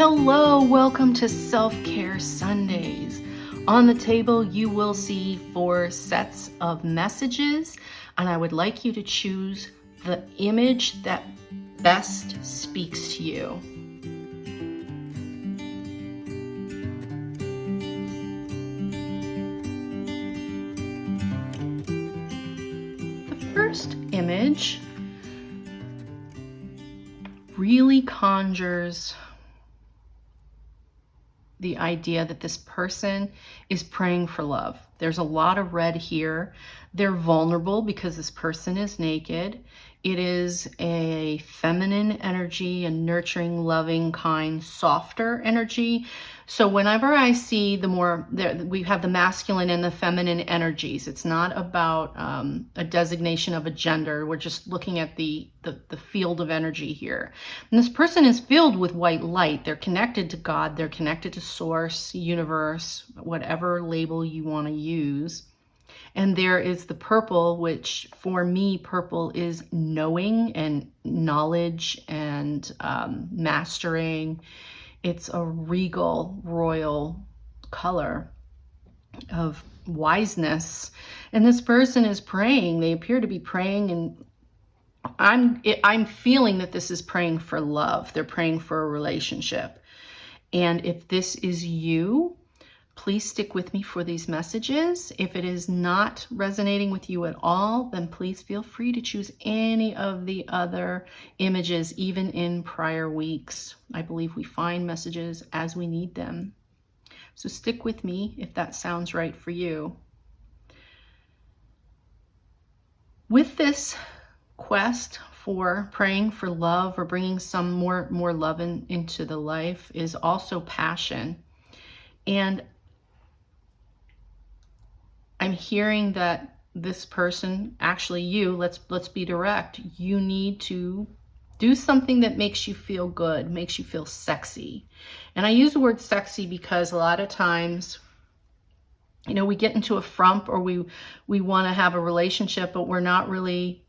Hello, welcome to Self-Care Sundays. On the table, you will see 4 sets of messages, and I would like you to choose the image that best speaks to you. The first image really conjures the idea that this person is praying for love. There's a lot of red here. They're vulnerable because this person is naked. It is a feminine energy, a nurturing, loving, kind, softer energy. So whenever I see we have the masculine and the feminine energies. It's not about a designation of a gender. We're just looking at the field of energy here. And this person is filled with white light. They're connected to God. They're connected to source, universe, whatever label you want to use. And there is the purple, which for me, purple is knowing and knowledge and mastering. It's a regal, royal color of wiseness. And this person is praying. They appear to be praying, and I'm feeling that this is praying for love. They're praying for a relationship. And if this is you, please stick with me for these messages. If it is not resonating with you at all, then please feel free to choose any of the other images, even in prior weeks. I believe we find messages as we need them. So stick with me if that sounds right for you. With this quest for praying for love or bringing some more love into the life is also passion. And I'm hearing that this person, actually you, let's be direct, you need to do something that makes you feel good, makes you feel sexy. And I use the word sexy because a lot of times, we get into a frump or we want to have a relationship, but we're not really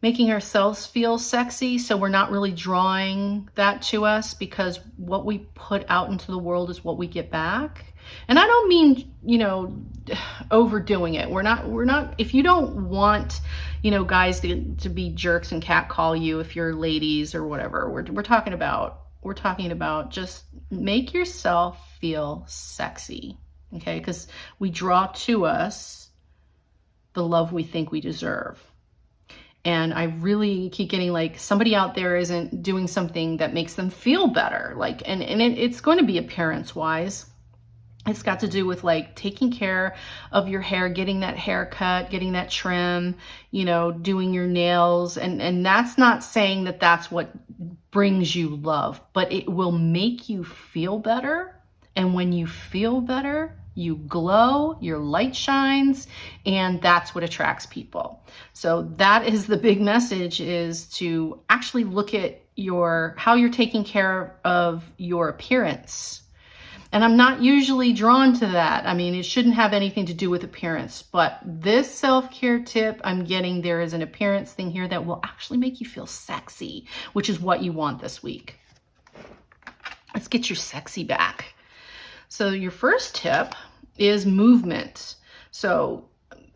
making ourselves feel sexy. So we're not really drawing that to us, because what we put out into the world is what we get back. And I don't mean, overdoing it. We're not, if you don't want, guys to be jerks and catcall you, if you're ladies or whatever, we're talking about just make yourself feel sexy. Okay. Because we draw to us the love we think we deserve. And I really keep getting like somebody out there isn't doing something that makes them feel better. It's going to be appearance wise. It's got to do with like taking care of your hair, getting that haircut, getting that trim, doing your nails. And that's not saying that that's what brings you love, but it will make you feel better. And when you feel better, you glow, your light shines, and that's what attracts people. So that is the big message, is to actually look at how you're taking care of your appearance. And I'm not usually drawn to that. I mean, it shouldn't have anything to do with appearance, but this self-care tip, I'm getting there is an appearance thing here that will actually make you feel sexy, which is what you want this week. Let's get your sexy back. So your first tip is movement. So,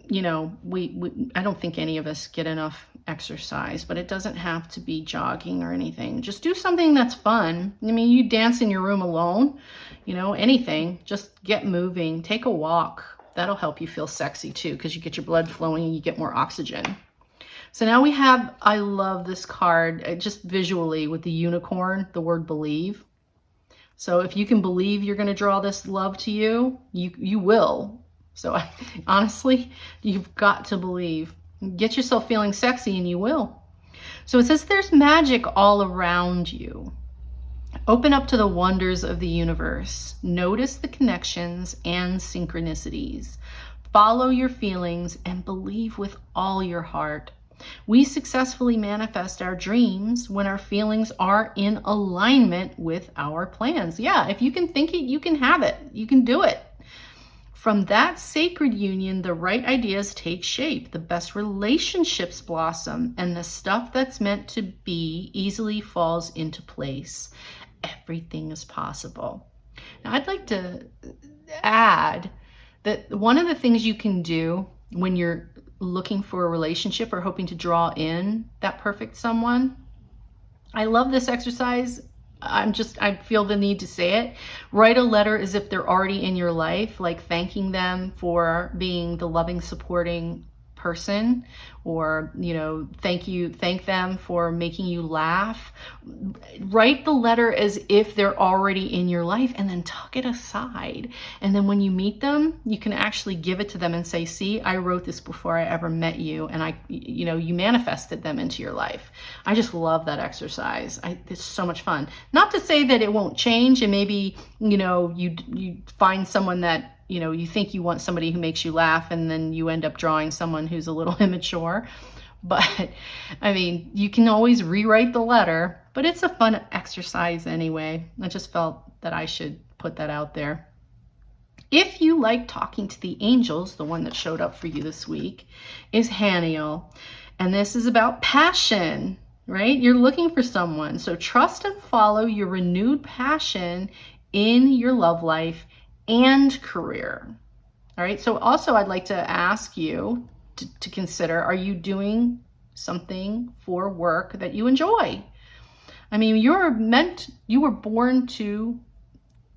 I don't think any of us get enough exercise, but it doesn't have to be jogging or anything. Just do something that's fun. I mean, you dance in your room alone, anything, just get moving, take a walk. That'll help you feel sexy too, because you get your blood flowing and you get more oxygen. So now I love this card, just visually with the unicorn, the word believe. So if you can believe you're going to draw this love to you, you will. So honestly, you've got to believe. Get yourself feeling sexy and you will. So it says there's magic all around you. Open up to the wonders of the universe. Notice the connections and synchronicities. Follow your feelings and believe with all your heart. We successfully manifest our dreams when our feelings are in alignment with our plans. Yeah, if you can think it, you can have it. You can do it. From that sacred union, the right ideas take shape, the best relationships blossom, and the stuff that's meant to be easily falls into place. everything is possible. Now, I'd like to add that one of the things you can do when you're looking for a relationship or hoping to draw in that perfect someone, I love this exercise. I feel the need to say it. Write a letter as if they're already in your life, like thanking them for being the loving, supporting person, or, thank them for making you laugh. Write the letter as if they're already in your life, and then tuck it aside. And then when you meet them, you can actually give it to them and say, see, I wrote this before I ever met you, and you manifested them into your life. I just love that exercise. It's so much fun. Not to say that it won't change, and maybe, you find someone that, you think you want somebody who makes you laugh, and then you end up drawing someone who's a little immature. But you can always rewrite the letter, but it's a fun exercise anyway. I just felt that I should put that out there. If you like talking to the angels, the one that showed up for you this week is Haniel. And this is about passion, right? You're looking for someone. So trust and follow your renewed passion in your love life and career. All right. So also I'd like to ask you to consider, are you doing something for work that you enjoy? You were born to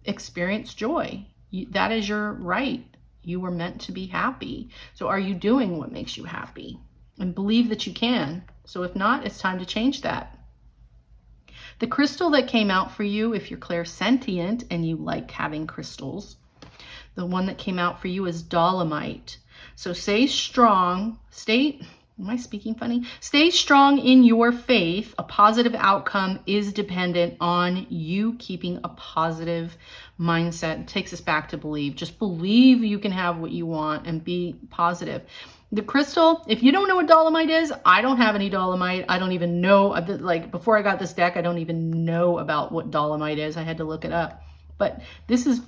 experience joy. That is your right. You were meant to be happy. So are you doing what makes you happy? And believe that you can. So if not, it's time to change that. The crystal that came out for you, if you're clairsentient and you like having crystals, the one that came out for you is dolomite. So stay strong. Am I speaking funny? Stay strong in your faith. A positive outcome is dependent on you keeping a positive mindset. It takes us back to believe. Just believe you can have what you want and be positive. The crystal, if you don't know what dolomite is, I don't have any dolomite. I don't even know, before I got this deck, I don't even know about what dolomite is. I had to look it up. But this is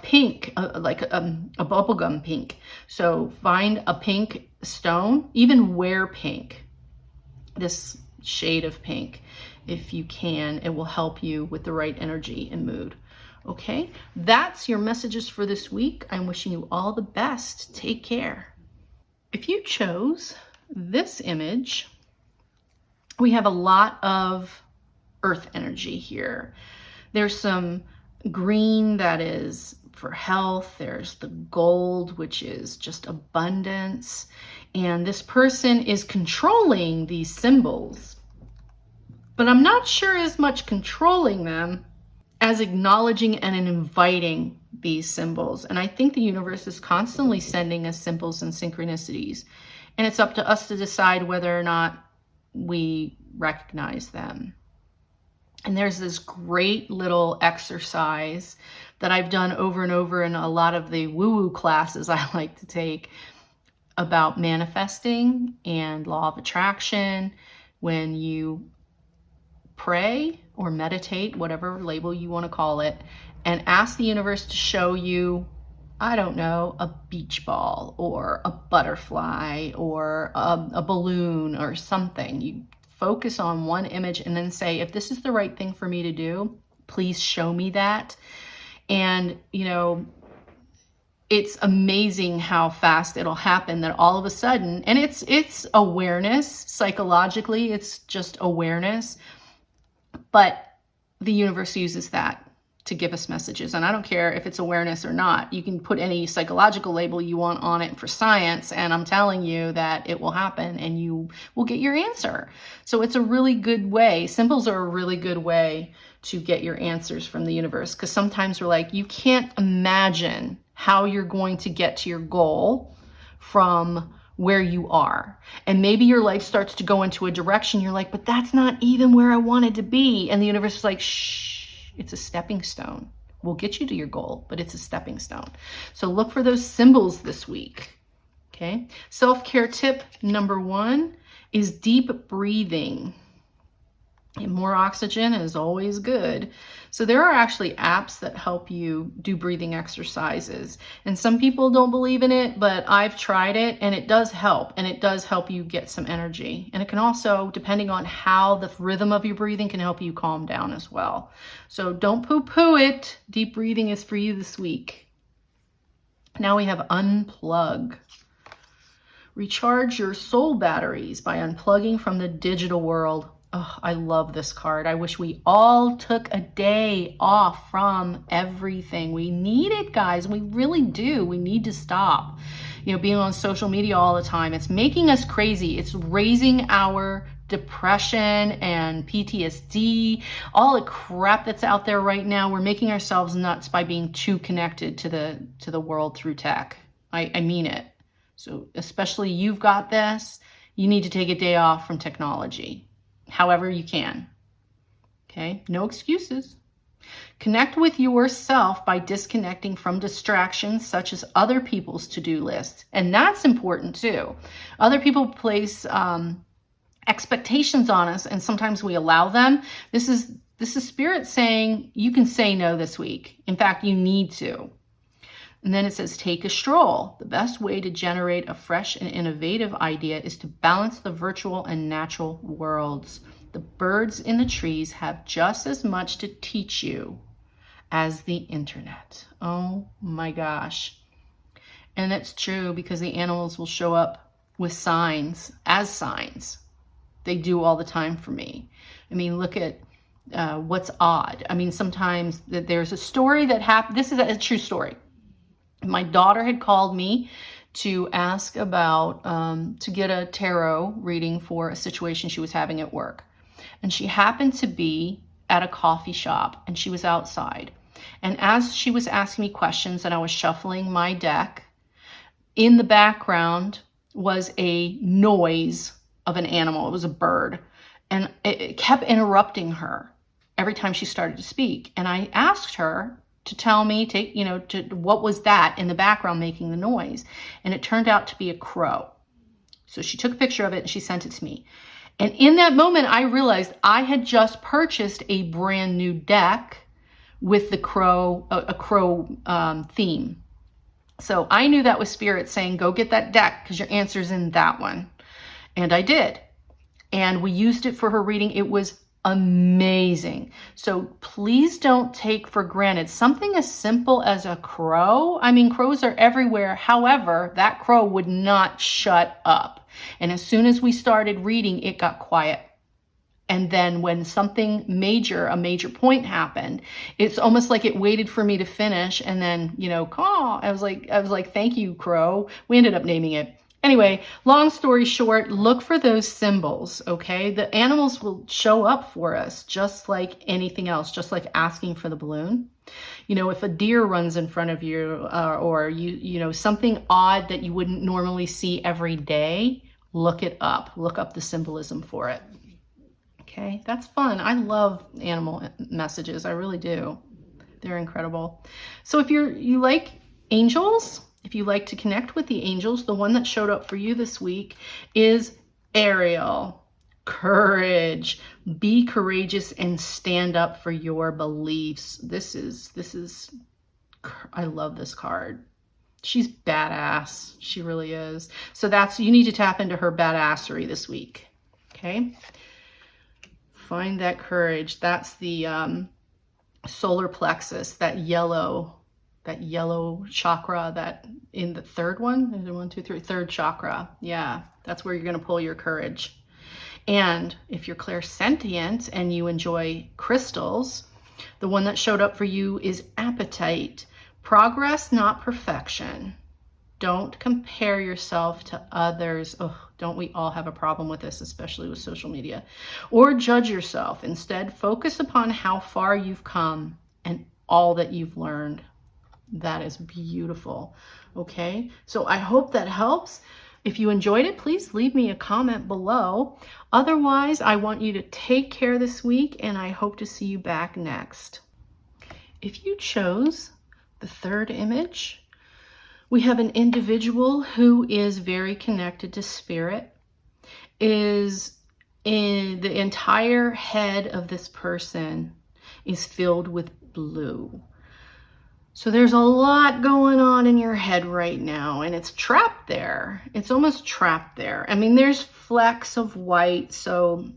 pink, like a bubblegum pink. So find a pink stone, even wear pink, this shade of pink, if you can. It will help you with the right energy and mood. Okay, that's your messages for this week. I'm wishing you all the best. Take care. If you chose this image, we have a lot of earth energy here. There's some green that is for health. There's the gold, which is just abundance. And this person is controlling these symbols, but I'm not sure as much controlling them as acknowledging and inviting these symbols. And I think the universe is constantly sending us symbols and synchronicities. And it's up to us to decide whether or not we recognize them. And there's this great little exercise that I've done over and over in a lot of the woo-woo classes I like to take about manifesting and law of attraction. When you pray or meditate, whatever label you want to call it, and ask the universe to show you, I don't know, a beach ball or a butterfly or a balloon or something. You focus on one image and then say, if this is the right thing for me to do, please show me that. And, it's amazing how fast it'll happen that all of a sudden, and it's awareness, psychologically, it's just awareness, but the universe uses that to give us messages. And I don't care if it's awareness or not. You can put any psychological label you want on it for science, and I'm telling you that it will happen and you will get your answer. So it's a really good way. Symbols are a really good way to get your answers from the universe, because sometimes we're like, you can't imagine how you're going to get to your goal from where you are. And maybe your life starts to go into a direction. You're like, but that's not even where I wanted to be. And the universe is like, shh. It's a stepping stone. We'll get you to your goal, but it's a stepping stone. So look for those symbols this week. Okay. Self-care tip number 1 is deep breathing. And more oxygen is always good. So there are actually apps that help you do breathing exercises. And some people don't believe in it, but I've tried it and it does help. And it does help you get some energy. And it can also, depending on how the rhythm of your breathing, can help you calm down as well. So don't poo-poo it. Deep breathing is for you this week. Now we have unplug. Recharge your soul batteries by unplugging from the digital world. Oh, I love this card. I wish we all took a day off from everything. We need it, guys. We really do. We need to stop. Being on social media all the time, it's making us crazy. It's raising our depression and PTSD, all the crap that's out there right now. We're making ourselves nuts by being too connected to the world through tech. I mean it. So especially you've got this, you need to take a day off from technology, however you can. Okay, no excuses. Connect with yourself by disconnecting from distractions such as other people's to-do lists. And that's important too. Other people place expectations on us and sometimes we allow them. This is Spirit saying you can say no this week. In fact, you need to. And then it says, take a stroll. The best way to generate a fresh and innovative idea is to balance the virtual and natural worlds. The birds in the trees have just as much to teach you as the internet. Oh my gosh. And that's true because the animals will show up with signs, as signs. They do all the time for me. I mean, look at what's odd. I mean, sometimes there's a story that happened. This is a true story. My daughter had called me to ask about, to get a tarot reading for a situation she was having at work. And she happened to be at a coffee shop and she was outside. And as she was asking me questions and I was shuffling my deck, in the background was a noise of an animal. It was a bird. And it kept interrupting her every time she started to speak. And I asked her to tell me, what was that in the background making the noise? And it turned out to be a crow. So she took a picture of it and she sent it to me. And in that moment, I realized I had just purchased a brand new deck with the crow, a crow theme. So I knew that was Spirit saying, go get that deck because your answer's in that one. And I did. And we used it for her reading. It was amazing. So please don't take for granted something as simple as a crow. I mean, crows are everywhere. However, that crow would not shut up. And as soon as we started reading, it got quiet. And then when something major, a major point happened, it's almost like it waited for me to finish. And then, caw. I was like, thank you, crow. We ended up naming it. Anyway, long story short, look for those symbols, okay? The animals will show up for us just like anything else, just like asking for the balloon. If a deer runs in front of you or something odd that you wouldn't normally see every day, look it up. Look up the symbolism for it. Okay, that's fun. I love animal messages. I really do. They're incredible. So if you like angels, if you like to connect with the angels, the one that showed up for you this week is Ariel. Courage. Be courageous and stand up for your beliefs. This is, I love this card. She's badass. She really is. So you need to tap into her badassery this week. Okay. Find that courage. That's the solar plexus, that yellow chakra, that in the third one, third chakra. Yeah, that's where you're going to pull your courage. And if you're clairsentient and you enjoy crystals, the one that showed up for you is appetite. Progress, not perfection. Don't compare yourself to others. Oh, don't we all have a problem with this, especially with social media? Or judge yourself. Instead, focus upon how far you've come and all that you've learned. That is beautiful. Okay, so I hope that helps. If you enjoyed it, please leave me a comment below. Otherwise, I want you to take care this week, and I hope to see you back next. If you chose the third image, we have an individual who is very connected to spirit, is The entire head of this person is filled with blue. So there's a lot going on in your head right now, and it's trapped there. It's almost trapped there. I mean, there's flecks of white, so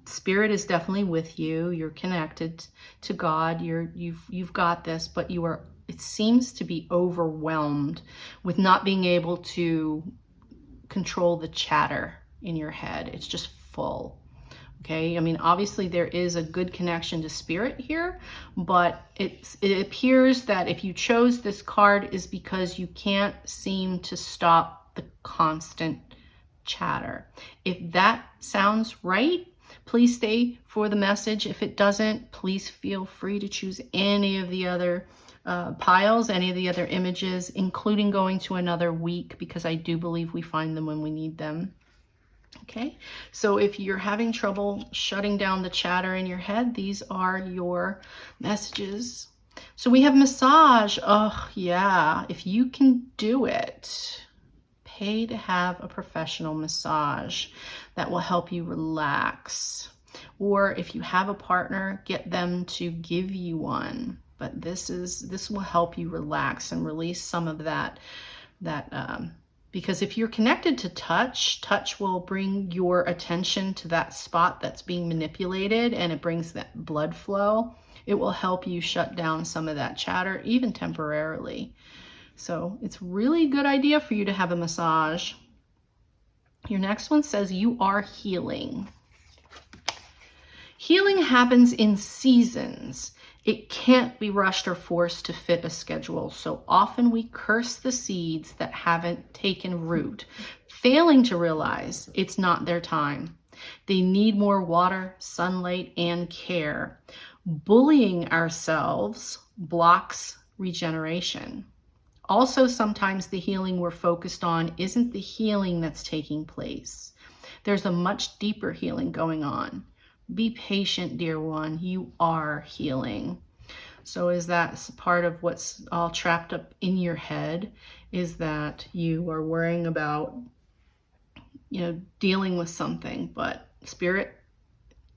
spirit is definitely with you. You're connected to God. You've got this, but it seems to be overwhelmed with not being able to control the chatter in your head. It's just full. Okay, I mean, obviously there is a good connection to spirit here, but it appears that if you chose this card is because you can't seem to stop the constant chatter. If that sounds right, please stay for the message. If it doesn't, please feel free to choose any of the other piles, any of the other images, including going to another week, because I do believe we find them when we need them. Okay, so if you're having trouble shutting down the chatter in your head, these are your messages. So we have massage. Oh, yeah, if you can do it, pay to have a professional massage that will help you relax. Or if you have a partner, get them to give you one. But this will help you relax and release some of that because if you're connected to touch will bring your attention to that spot that's being manipulated, and it brings that blood flow. It will help you shut down some of that chatter, even temporarily. So it's really a good idea for you to have a massage. Your next one says you are healing. Healing happens in seasons. It can't be rushed or forced to fit a schedule. So often we curse the seeds that haven't taken root, failing to realize it's not their time. They need more water, sunlight, and care. Bullying ourselves blocks regeneration. Also, sometimes the healing we're focused on isn't the healing that's taking place. There's a much deeper healing going on. Be patient, dear one. You are healing. So is that part of what's all trapped up in your head? Is that you are worrying about, dealing with something, but Spirit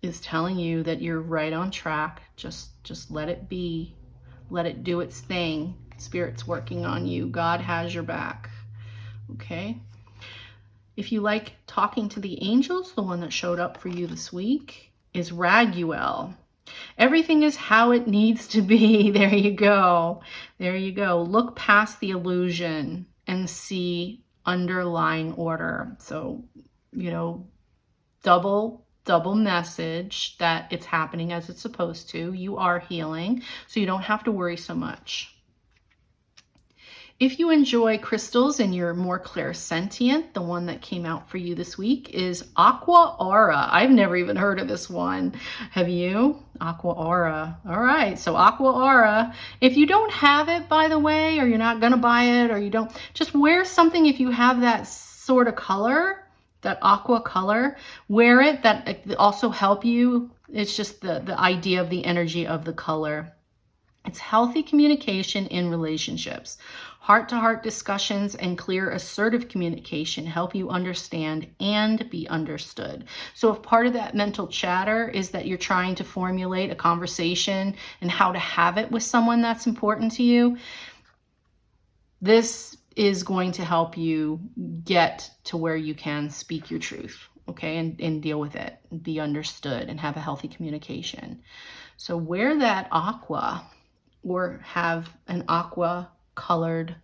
is telling you that you're right on track. Just let it be. Let it do its thing. Spirit's working on you. God has your back. Okay? If you like talking to the angels, the one that showed up for you this week is Raguel. Everything is how it needs to be. There you go. There you go. Look past the illusion and see underlying order. So, double message that it's happening as it's supposed to. You are healing, so you don't have to worry so much. If you enjoy crystals and you're more clairsentient, the one that came out for you this week is Aqua Aura. I've never even heard of this one. Have you? Aqua Aura. All right, so Aqua Aura. If you don't have it, by the way, or you're not going to buy it, or you don't, just wear something if you have that sort of color, that aqua color. Wear it. That also help you. It's just the idea of the energy of the color. It's healthy communication in relationships. Heart-to-heart discussions and clear, assertive communication help you understand and be understood. So if part of that mental chatter is that you're trying to formulate a conversation and how to have it with someone that's important to you, this is going to help you get to where you can speak your truth, okay, and deal with it, and be understood, and have a healthy communication. So wear that aqua, or have an aqua colored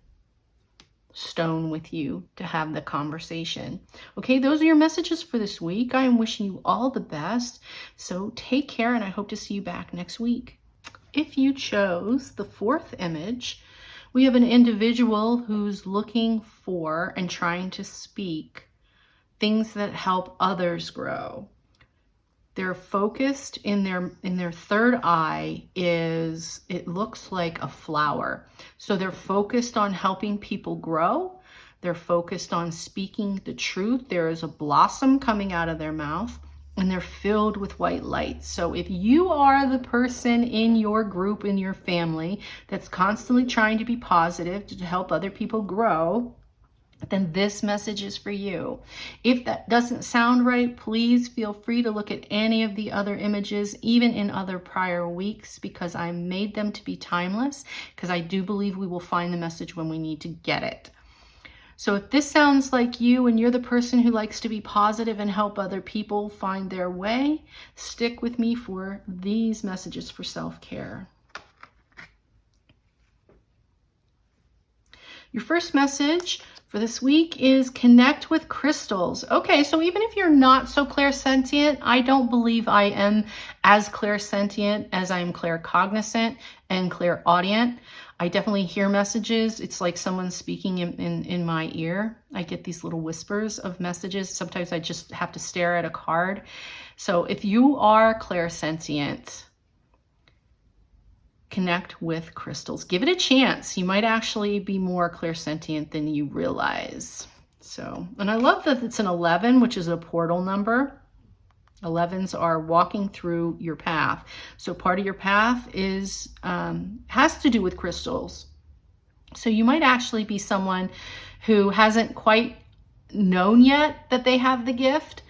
stone with you to have the conversation. Okay, those are your messages for this week. I am wishing you all the best. So take care, and I hope to see you back next week. If you chose the fourth image, we have an individual who's looking for and trying to speak things that help others grow. They're focused in their third eye it looks like a flower. So they're focused on helping people grow. They're focused on speaking the truth. There is a blossom coming out of their mouth, and they're filled with white light. So if you are the person in your group, in your family, that's constantly trying to be positive, to help other people grow, then this message is for you. If that doesn't sound right, please feel free to look at any of the other images, even in other prior weeks, because I made them to be timeless, because I do believe we will find the message when we need to get it. So if this sounds like you and you're the person who likes to be positive and help other people find their way, stick with me for these messages for self-care. Your first message for this week is connect with crystals. Okay, so even if you're not so clairsentient, I don't believe I am as clairsentient as I am claircognizant and clairaudient. I definitely hear messages. It's like someone speaking in my ear. I get these little whispers of messages. Sometimes I just have to stare at a card. So if you are clairsentient, connect with crystals. Give it a chance. You might actually be more clairsentient than you realize. So, and I love that it's an 11, which is a portal number. 11s are walking through your path. So part of your path is has to do with crystals. So you might actually be someone who hasn't quite known yet that they have the gift.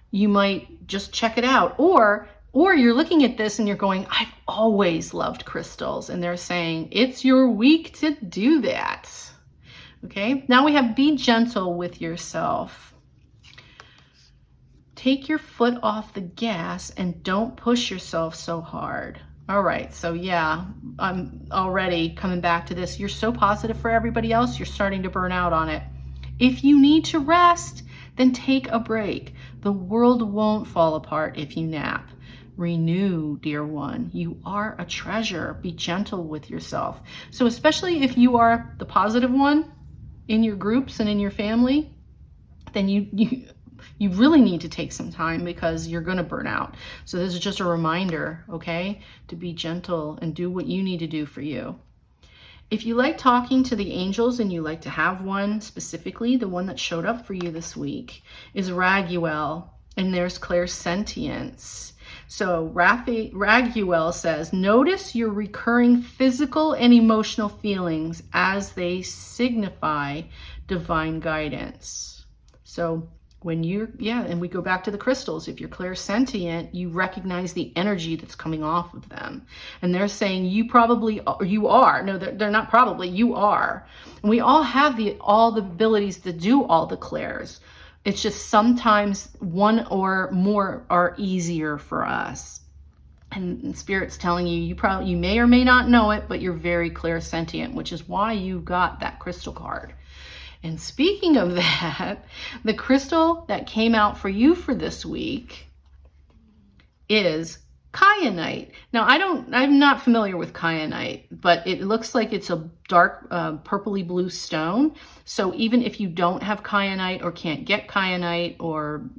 You might just check it out. Or you're looking at this and you're going, I've always loved crystals. And they're saying, it's your week to do that. Okay, now we have be gentle with yourself. Take your foot off the gas and don't push yourself so hard. All right, so yeah, I'm already coming back to this. You're so positive for everybody else, you're starting to burn out on it. If you need to rest, then take a break. The world won't fall apart if you nap. Renew, dear one. You are a treasure. Be gentle with yourself. So especially if you are the positive one in your groups and in your family, then you really need to take some time because you're going to burn out. So this is just a reminder, okay, to be gentle and do what you need to do for you. If you like talking to the angels and you like to have one specifically, the one that showed up for you this week is Raguel, and there's clairsentience. So Raguel says, notice your recurring physical and emotional feelings as they signify divine guidance. So when you're, and we go back to the crystals. If you're clairsentient, you recognize the energy that's coming off of them. And they're saying you are. No, they're not probably, you are. And we all have all the abilities to do all the clairs. It's just sometimes one or more are easier for us. And Spirit's telling you, you may or may not know it, but you're very clairsentient, which is why you got that crystal card. And speaking of that, the crystal that came out for you for this week is kyanite. Now, I'm not familiar with kyanite, but it looks like it's a dark purpley blue stone. So even if you don't have kyanite or can't get kyanite, or,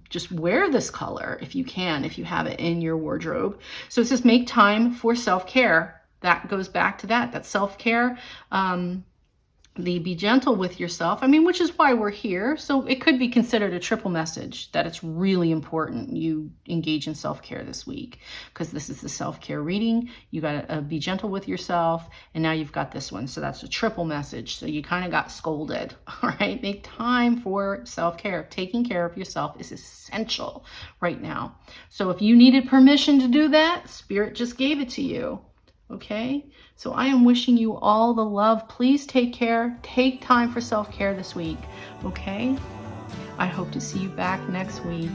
just wear this color if you have it in your wardrobe. So it says make time for self-care. That goes back to that self-care. The be gentle with yourself, which is why we're here. So it could be considered a triple message that it's really important you engage in self-care this week, because this is the self-care reading. You got to be gentle with yourself, and now you've got this one. So that's a triple message. So you kind of got scolded. All right, make time for self-care. Taking care of yourself is essential right now. So if you needed permission to do that, Spirit just gave it to you. Okay, so I am wishing you all the love. Please take care. Take time for self-care this week. Okay, I hope to see you back next week.